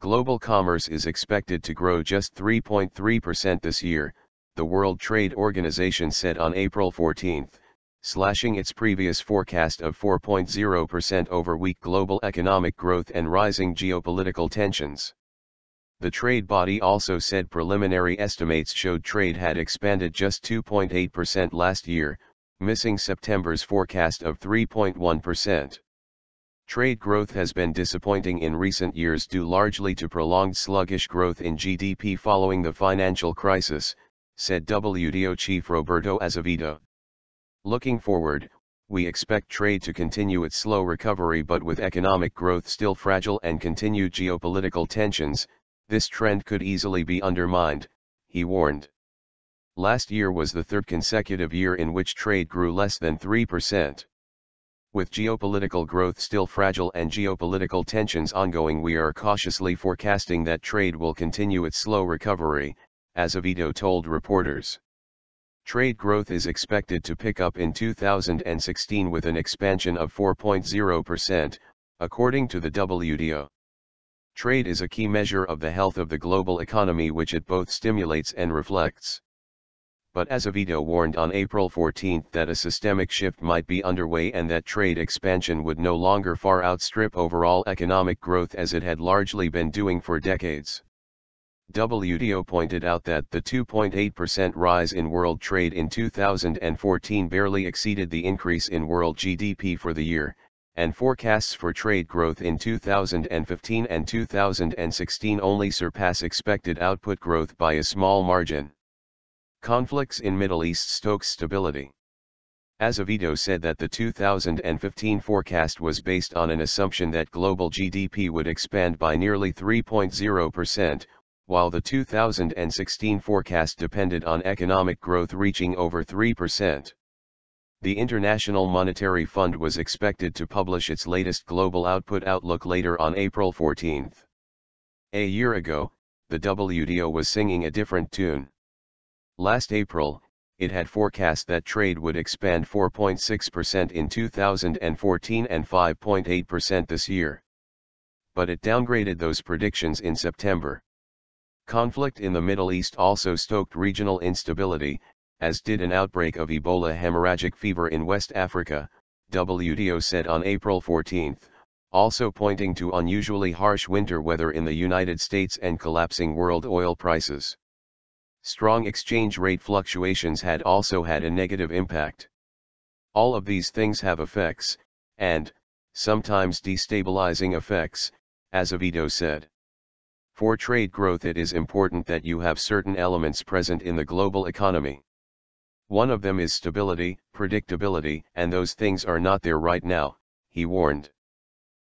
Global commerce is expected to grow just 3.3% this year, the World Trade Organization said on April 14, slashing its previous forecast of 4.0% over weak global economic growth and rising geopolitical tensions. The trade body also said preliminary estimates showed trade had expanded just 2.8% last year, missing September's forecast of 3.1%. Trade growth has been disappointing in recent years due largely to prolonged sluggish growth in GDP following the financial crisis, said WTO chief Roberto Azevedo. Looking forward, we expect trade to continue its slow recovery, but with economic growth still fragile and continued geopolitical tensions, this trend could easily be undermined, he warned. Last year was the third consecutive year in which trade grew less than 3%. With geopolitical growth still fragile and geopolitical tensions ongoing, we are cautiously forecasting that trade will continue its slow recovery, Azevedo told reporters. Trade growth is expected to pick up in 2016 with an expansion of 4.0%, according to the WTO. Trade is a key measure of the health of the global economy, which it both stimulates and reflects. But Azevedo warned on April 14 that a systemic shift might be underway and that trade expansion would no longer far outstrip overall economic growth as it had largely been doing for decades. WTO pointed out that the 2.8% rise in world trade in 2014 barely exceeded the increase in world GDP for the year, and forecasts for trade growth in 2015 and 2016 only surpass expected output growth by a small margin. Conflicts in Middle East stoke stability. Azevedo said that the 2015 forecast was based on an assumption that global GDP would expand by nearly 3.0%, while the 2016 forecast depended on economic growth reaching over 3%. The International Monetary Fund was expected to publish its latest global output outlook later on April 14. A year ago, the WTO was singing a different tune. Last April, it had forecast that trade would expand 4.6% in 2014 and 5.8% this year. But it downgraded those predictions in September. Conflict in the Middle East also stoked regional instability, as did an outbreak of Ebola hemorrhagic fever in West Africa, WTO said on April 14, also pointing to unusually harsh winter weather in the United States and collapsing world oil prices. Strong exchange rate fluctuations had also had a negative impact. All of these things have effects, and, sometimes destabilizing effects, Azevedo said. For trade growth, it is important that you have certain elements present in the global economy. One of them is stability, predictability, and those things are not there right now, he warned.